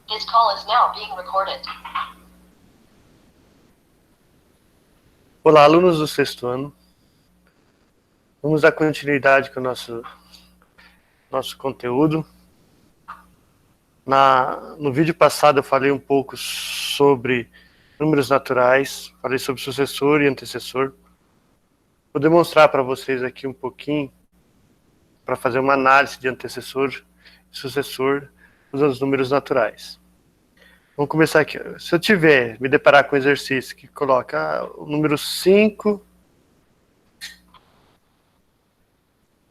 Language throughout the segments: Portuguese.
This call is now being recorded. Olá, alunos do sexto ano. Vamos dar continuidade com o nosso conteúdo. No vídeo passado eu falei um pouco sobre números naturais, falei sobre sucessor e antecessor. Vou demonstrar para vocês aqui um pouquinho, para fazer uma análise de antecessor e sucessor usando os números naturais. Vamos começar aqui. Se eu me deparar com um exercício que coloca o número 5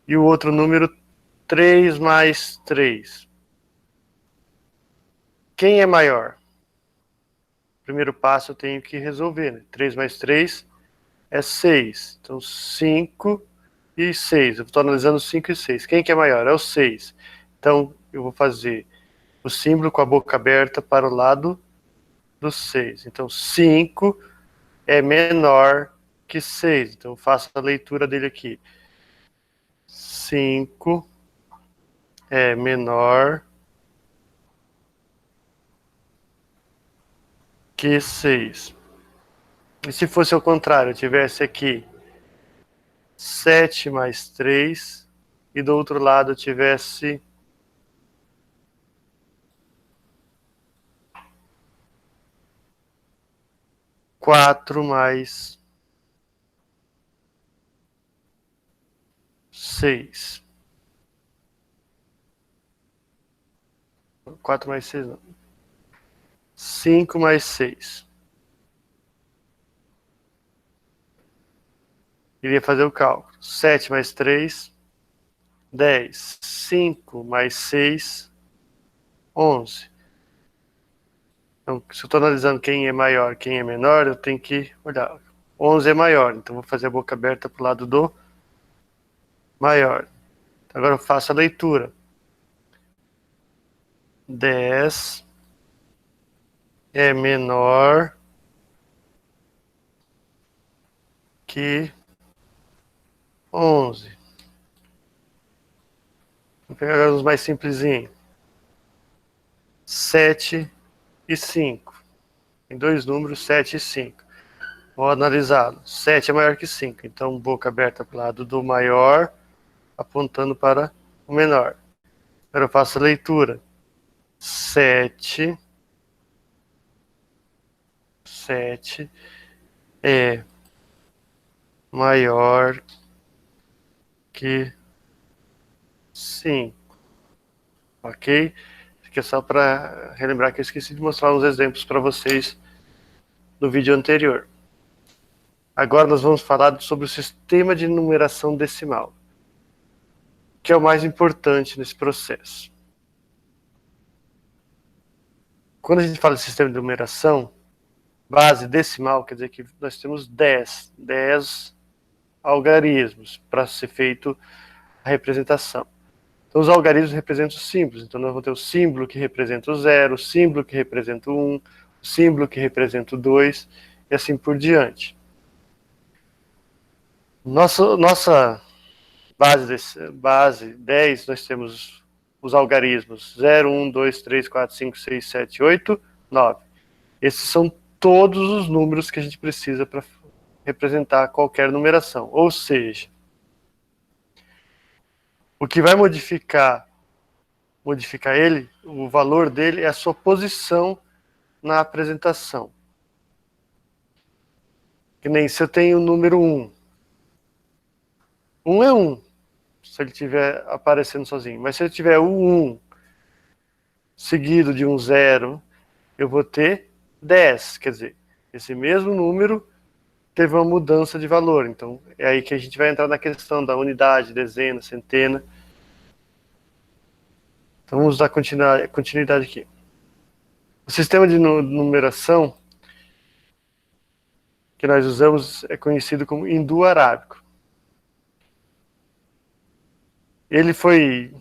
e o outro número 3 mais 3. Quem é maior? Primeiro passo eu tenho que resolver, né? 3 mais 3 é 6. Então 5 e 6. Eu estou analisando 5 e 6. Quem que é maior? É o 6. Então eu vou fazer o símbolo com a boca aberta para o lado do 6. Então 5 é menor que 6. Então eu faço a leitura dele aqui. 5 é menor que 6. E se fosse ao contrário, eu tivesse aqui 7 mais 3 e do outro lado eu tivesse 4 mais 6. 4 mais 6 não. 5 mais 6. Iria fazer o cálculo. 7 mais 3, 10. 5 mais 6, 11. Então, se eu estou analisando quem é maior, quem é menor, eu tenho que olhar. 11 é maior, então vou fazer a boca aberta para o lado do maior. Agora eu faço a leitura. 10 é menor que 11. Vou pegar agora os mais simplesinhos. 7 e 5. Tem dois números, 7 e 5. Vou analisá-lo. 7 é maior que 5. Então, boca aberta para o lado do maior, apontando para o menor. Agora eu faço a leitura. 7 é maior que 5. Ok? Aqui é só para relembrar que eu esqueci de mostrar uns exemplos para vocês no vídeo anterior. Agora nós vamos falar sobre o sistema de numeração decimal, que é o mais importante nesse processo. Quando a gente fala de sistema de numeração, base decimal, quer dizer que nós temos 10 algarismos para ser feito a representação. Então os algarismos representam os símbolos, então nós vamos ter o símbolo que representa o 0, o símbolo que representa o 1, o símbolo que representa o 2, e assim por diante. Nossa base 10, nós temos os algarismos 0, 1, 2, 3, 4, 5, 6, 7, 8, 9. Esses são todos os números que a gente precisa para representar qualquer numeração. Ou seja, o que vai modificar ele, o valor dele é a sua posição na apresentação. Que nem se eu tenho o número 1. 1 é 1, se ele estiver aparecendo sozinho. Mas se eu tiver o 1 seguido de um 0, eu vou ter 10. Quer dizer, esse mesmo número teve uma mudança de valor. Então, é aí que a gente vai entrar na questão da unidade, dezena, centena. Então, vamos dar continuidade aqui. O sistema de numeração que nós usamos é conhecido como hindu arábico. Ele foi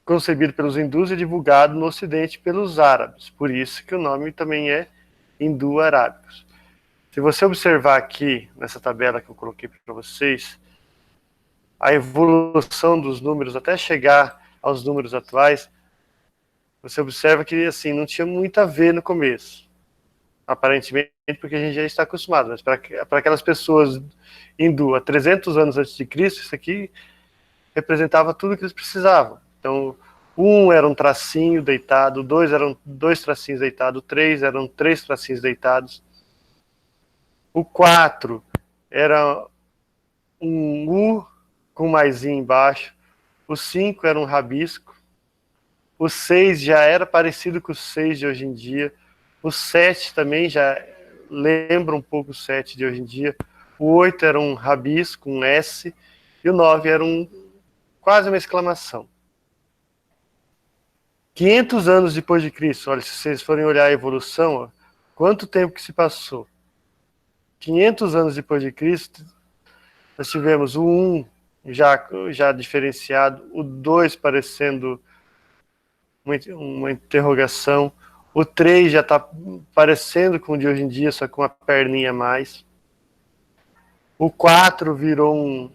concebido pelos hindus e divulgado no ocidente pelos árabes. Por isso que o nome também é hindu arábicos. Se você observar aqui, nessa tabela que eu coloquei para vocês, a evolução dos números até chegar aos números atuais, você observa que assim, não tinha muito a ver no começo. Aparentemente, porque a gente já está acostumado. Mas para aquelas pessoas hindu há 300 anos antes de Cristo, isso aqui representava tudo que eles precisavam. Então, o 1 era um tracinho deitado, o 2 eram 2 tracinhos deitados, o 3 eram 3 tracinhos deitados. O 4 era um U com mais I embaixo. O 5 era um rabisco. O 6 já era parecido com o 6 de hoje em dia. O 7 também já lembra um pouco o 7 de hoje em dia. O 8 era um rabisco, um S. E o 9 era quase uma exclamação. 500 anos depois de Cristo, olha, se vocês forem olhar a evolução, ó, quanto tempo que se passou? 500 anos depois de Cristo, nós tivemos o 1 já diferenciado, o 2 parecendo uma interrogação, o 3 já está parecendo com o de hoje em dia, só com uma perninha a mais. O 4 virou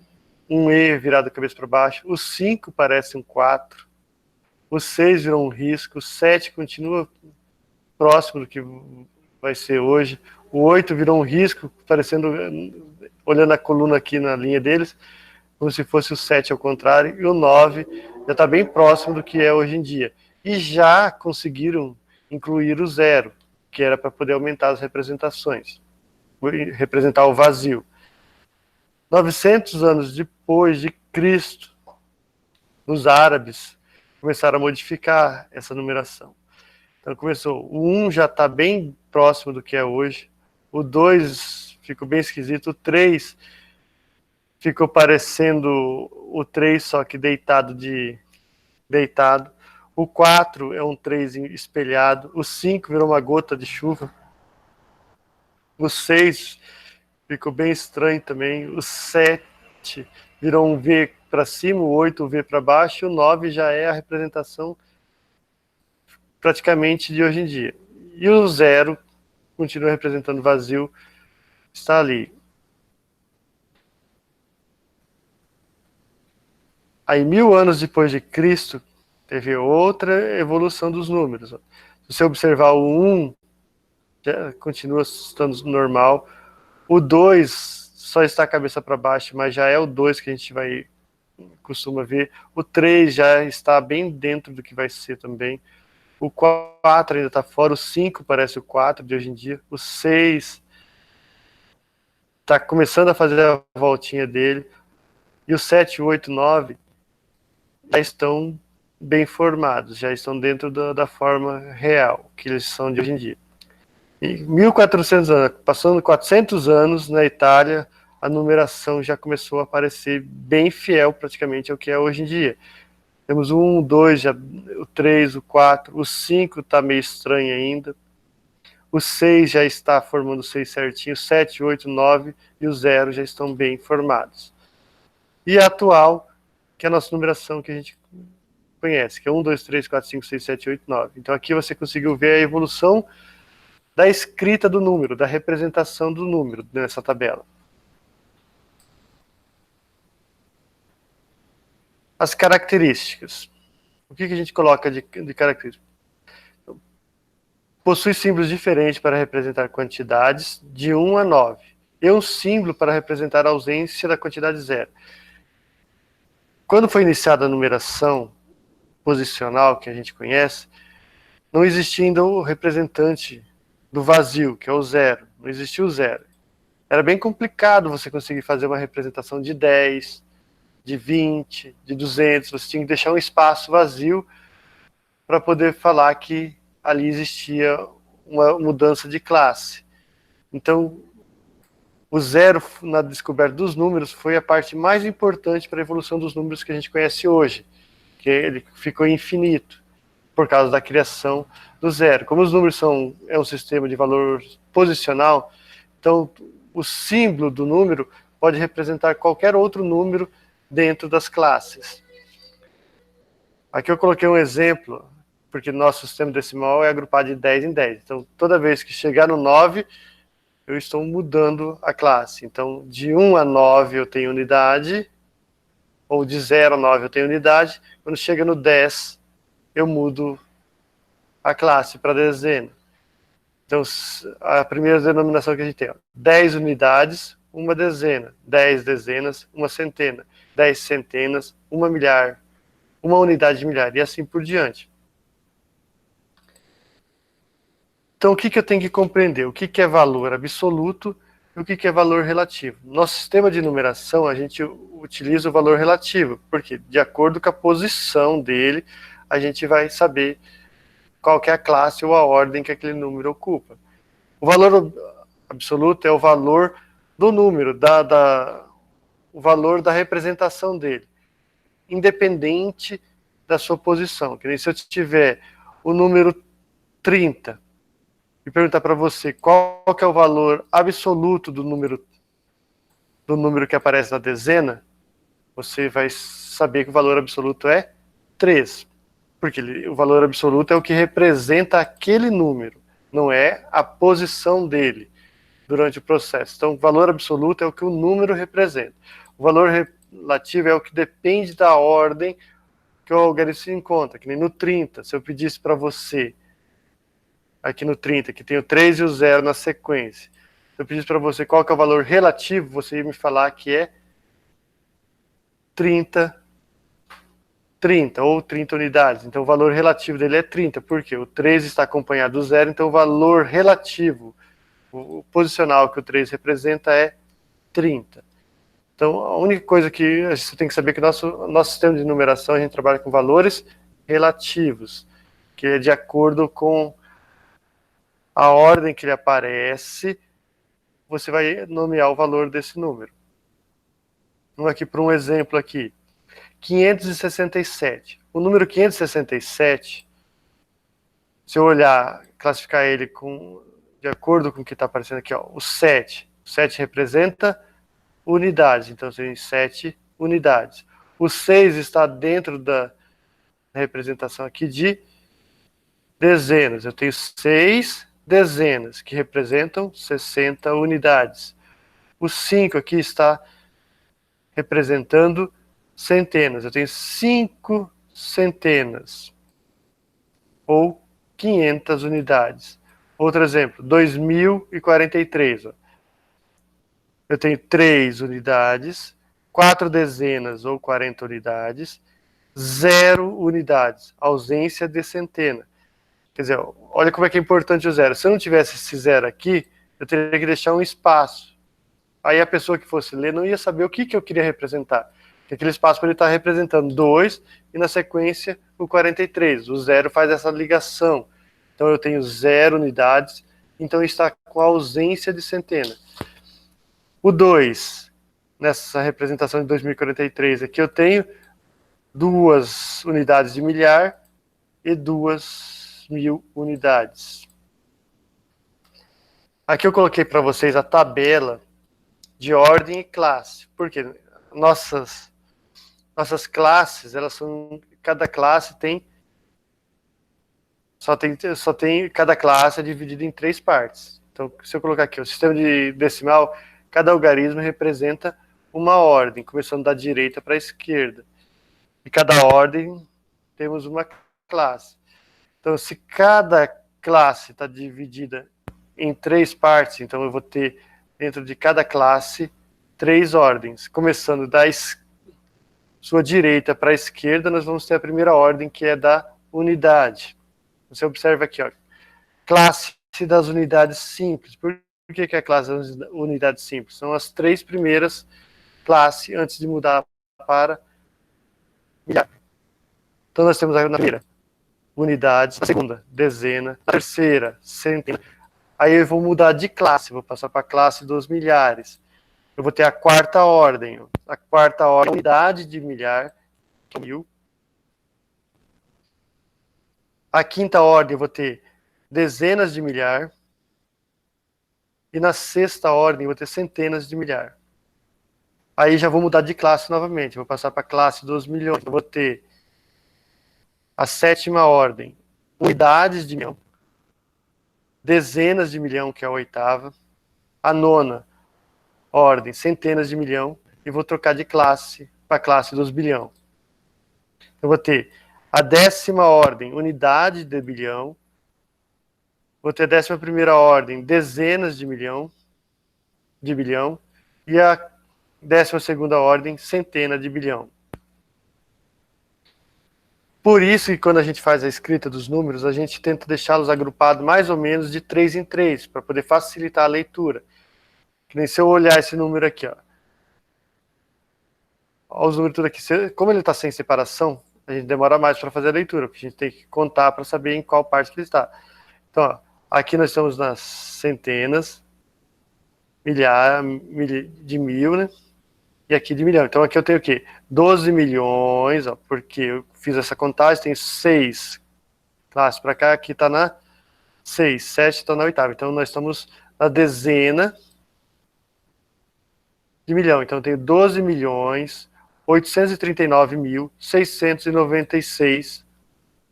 um E virado a cabeça para baixo, o 5 parece um 4, o 6 virou um risco, o 7 continua próximo do que vai ser hoje, o 8 virou um risco, parecendo, olhando a coluna aqui na linha deles, como se fosse o 7 ao contrário, e o 9 já está bem próximo do que é hoje em dia. E já conseguiram incluir o 0, que era para poder aumentar as representações, representar o vazio. 900 anos depois de Cristo, os árabes começaram a modificar essa numeração. Então começou, o 1 já está bem próximo do que é hoje, o 2 ficou bem esquisito, o 3 ficou parecendo o 3, só que deitado. O 4 é um 3 espelhado, o 5 virou uma gota de chuva, o 6 ficou bem estranho também, o 7 virou um V para cima, o 8 um V para baixo, e o 9 já é a representação praticamente de hoje em dia. E o 0 continua representando vazio, está ali. Aí, 1000 anos depois de Cristo, teve outra evolução dos números. Se você observar o 1, já continua estando normal. O 2 só está a cabeça para baixo, mas já é o 2 que a gente costuma ver. O 3 já está bem dentro do que vai ser também. O 4 ainda está fora, o 5 parece o 4 de hoje em dia, o 6 está começando a fazer a voltinha dele, e o 7, 8, 9 já estão bem formados, já estão dentro da forma real, que eles são de hoje em dia. E 1400 anos, passando 400 anos na Itália, a numeração já começou a aparecer bem fiel praticamente ao que é hoje em dia. Temos o 1, o 2, o 3, o 4, o 5 está meio estranho ainda. O 6 já está formando o 6 certinho, o 7, 8, 9 e o 0 já estão bem formados. E a atual, que é a nossa numeração que a gente conhece, que é 1, 2, 3, 4, 5, 6, 7, 8, 9. Então aqui você conseguiu ver a evolução da escrita do número, da representação do número nessa tabela. As características. O que a gente coloca de característica? Possui símbolos diferentes para representar quantidades de 1 a 9. E um símbolo para representar a ausência da quantidade 0. Quando foi iniciada a numeração posicional, que a gente conhece, não existia ainda o representante do vazio, que é o 0. Não existia o 0. Era bem complicado você conseguir fazer uma representação de 10, de 20, de 200, você tinha que deixar um espaço vazio para poder falar que ali existia uma mudança de classe. Então, o 0 na descoberta dos números foi a parte mais importante para a evolução dos números que a gente conhece hoje, que ele ficou infinito, por causa da criação do 0. Como os números é um sistema de valor posicional, então o símbolo do número pode representar qualquer outro número dentro das classes. Aqui eu coloquei um exemplo, porque nosso sistema decimal é agrupado de 10 em 10. Então, toda vez que chegar no 9, eu estou mudando a classe. Então, de 1 a 9 eu tenho unidade, ou de 0 a 9 eu tenho unidade. Quando chega no 10, eu mudo a classe para dezena. Então, a primeira denominação que a gente tem, ó, 10 unidades, uma dezena, 10 dezenas, uma centena, 10 centenas, uma milhar, uma unidade de milhar, e assim por diante. Então, o que eu tenho que compreender? O que é valor absoluto e o que é valor relativo? Nosso sistema de numeração, a gente utiliza o valor relativo, porque de acordo com a posição dele, a gente vai saber qual que é a classe ou a ordem que aquele número ocupa. O valor absoluto é o valor do número, o valor da representação dele, independente da sua posição. Que nem se eu tiver o número 30 e perguntar para você qual que é o valor absoluto do número que aparece na dezena, você vai saber que o valor absoluto é 3. Porque o valor absoluto é o que representa aquele número, não é a posição dele durante o processo. Então, o valor absoluto é o que o número representa. O valor relativo é o que depende da ordem que o algoritmo se encontra. Que nem no 30, se eu pedisse para você, aqui no 30, que tem o 3 e o 0 na sequência, se eu pedisse para você qual que é o valor relativo, você ia me falar que é 30 ou 30 unidades. Então, o valor relativo dele é 30, porque o 3 está acompanhado do 0, então o valor relativo, o posicional que o 3 representa é 30. Então, a única coisa que você tem que saber é que nosso sistema de numeração, a gente trabalha com valores relativos, que é de acordo com a ordem que ele aparece, você vai nomear o valor desse número. Vamos aqui para um exemplo aqui. 567. O número 567, se eu olhar, classificar ele de acordo com o que está aparecendo aqui, ó, o 7. O 7 representa unidades, então tem 7 unidades. O 6 está dentro da representação aqui de dezenas. Eu tenho 6 dezenas, que representam 60 unidades. O 5 aqui está representando centenas. Eu tenho 5 centenas, ou 500 unidades. Outro exemplo, 2043. Ó. Eu tenho 3 unidades, 4 dezenas ou 40 unidades, 0 unidades, ausência de centena. Quer dizer, olha como é que é importante o zero. Se eu não tivesse esse zero aqui, eu teria que deixar um espaço. Aí a pessoa que fosse ler não ia saber o que eu queria representar. Porque aquele espaço pode estar representando 2 e na sequência o 43. O zero faz essa ligação. Então eu tenho 0 unidades, então está com ausência de centena. O 2, nessa representação de 2043 aqui, eu tenho 2 unidades de milhar e 2.000 unidades. Aqui eu coloquei para vocês a tabela de ordem e classe, porque nossas classes, elas são, cada classe tem, cada classe é dividida em 3 partes. Então, se eu colocar aqui o sistema de decimal, cada algarismo representa uma ordem, começando da direita para a esquerda. E cada ordem temos uma classe. Então, se cada classe está dividida em 3 partes, então eu vou ter dentro de cada classe 3 ordens. Começando da sua direita para a esquerda, nós vamos ter a primeira ordem, que é da unidade. Você observa aqui, ó, classe das unidades simples. Por que é a classe das unidades simples? São as 3 primeiras classes antes de mudar para milhar. Então nós temos a primeira, unidades, a segunda, dezena, a terceira, centena. Aí eu vou mudar de classe, vou passar para a classe dos milhares. Eu vou ter a quarta ordem. A quarta ordem, unidade de milhar, que é 1000. A quinta ordem eu vou ter dezenas de milhar. E na sexta ordem eu vou ter centenas de milhar. Aí já vou mudar de classe novamente. Vou passar para a classe dos milhões. Eu vou ter a sétima ordem, unidades de milhão. Dezenas de milhão, que é a oitava. A nona ordem, centenas de milhão. E vou trocar de classe para a classe dos bilhão. Eu vou ter a 10ª ordem, unidade de bilhão. vou ter a 11ª ordem, dezenas de bilhão, e a 12ª ordem, centena de bilhão. Por isso que quando a gente faz a escrita dos números, a gente tenta deixá-los agrupados mais ou menos de 3 em 3, para poder facilitar a leitura. Que nem se eu olhar esse número aqui, ó. Olha os números tudo aqui. Como ele está sem separação, a gente demora mais para fazer a leitura, porque a gente tem que contar para saber em qual parte que ele está. Então, ó, aqui nós estamos nas centenas, de mil, né? E aqui de milhão. Então aqui eu tenho o quê? 12 milhões, ó, porque eu fiz essa contagem, tem 6 classes para cá, aqui está na 6, 7 está na 8ª. Então nós estamos na dezena de milhão. Então eu tenho 12 milhões 839.696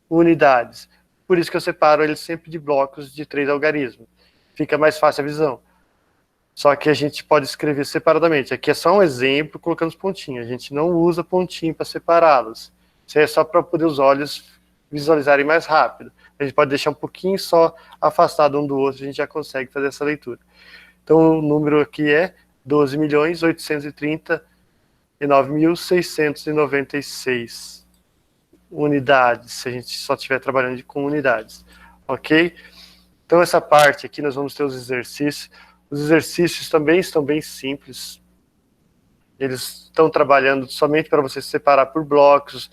unidades. Por isso que eu separo eles sempre de blocos de 3 algarismos. Fica mais fácil a visão. Só que a gente pode escrever separadamente. Aqui é só um exemplo colocando os pontinhos. A gente não usa pontinho para separá-los. Isso aí é só para poder os olhos visualizarem mais rápido. A gente pode deixar um pouquinho só afastado um do outro, a gente já consegue fazer essa leitura. Então o número aqui é 12.839.696 unidades, se a gente só estiver trabalhando com unidades. Ok? Então essa parte aqui nós vamos ter os exercícios. Os exercícios também estão bem simples. Eles estão trabalhando somente para você separar por blocos,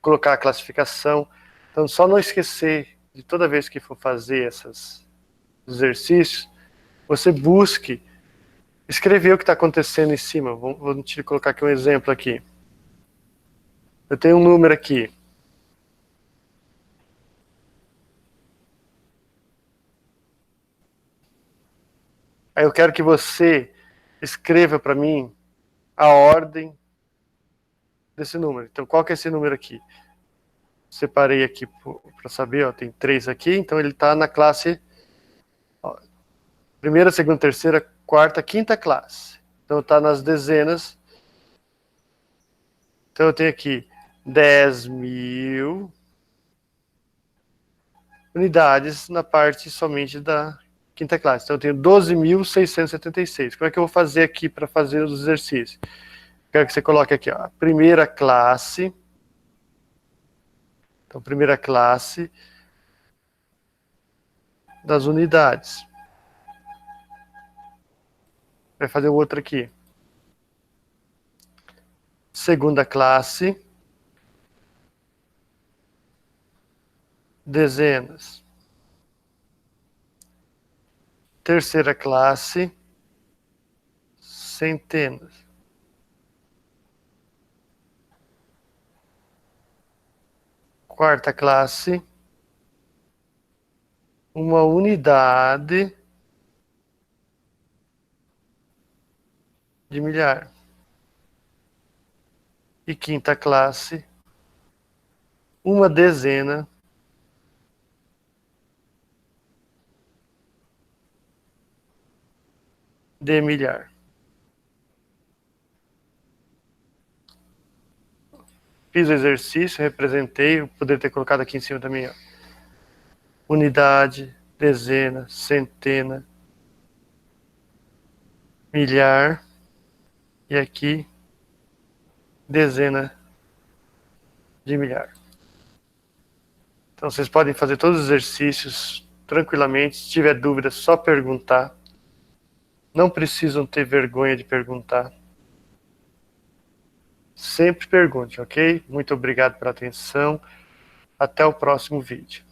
colocar a classificação. Então, só não esquecer de toda vez que for fazer esses exercícios, você busque escrever o que está acontecendo em cima. Vou te colocar aqui um exemplo aqui. Eu tenho um número aqui. Aí eu quero que você escreva para mim a ordem desse número. Então, qual que é esse número aqui? Separei aqui para saber, ó, tem 3 aqui, então ele está na classe, ó, primeira, segunda, terceira, quarta, quinta classe. Então está nas dezenas. Então eu tenho aqui 10.000 unidades na parte somente da quinta classe. Então eu tenho 12.676. Como é que eu vou fazer aqui para fazer os exercícios? Quero que você coloque aqui, ó, primeira classe. Então, primeira classe das unidades. Vai fazer o outro aqui. Segunda classe. Dezenas. Terceira classe. Centenas. Quarta classe. Uma unidade de milhar. E quinta classe, uma dezena de milhar. Fiz o exercício, representei, eu poderia ter colocado aqui em cima também, ó. Unidade, dezena, centena, milhar, e aqui, dezena de milhar. Então vocês podem fazer todos os exercícios tranquilamente. Se tiver dúvida, é só perguntar. Não precisam ter vergonha de perguntar. Sempre pergunte, ok? Muito obrigado pela atenção. Até o próximo vídeo.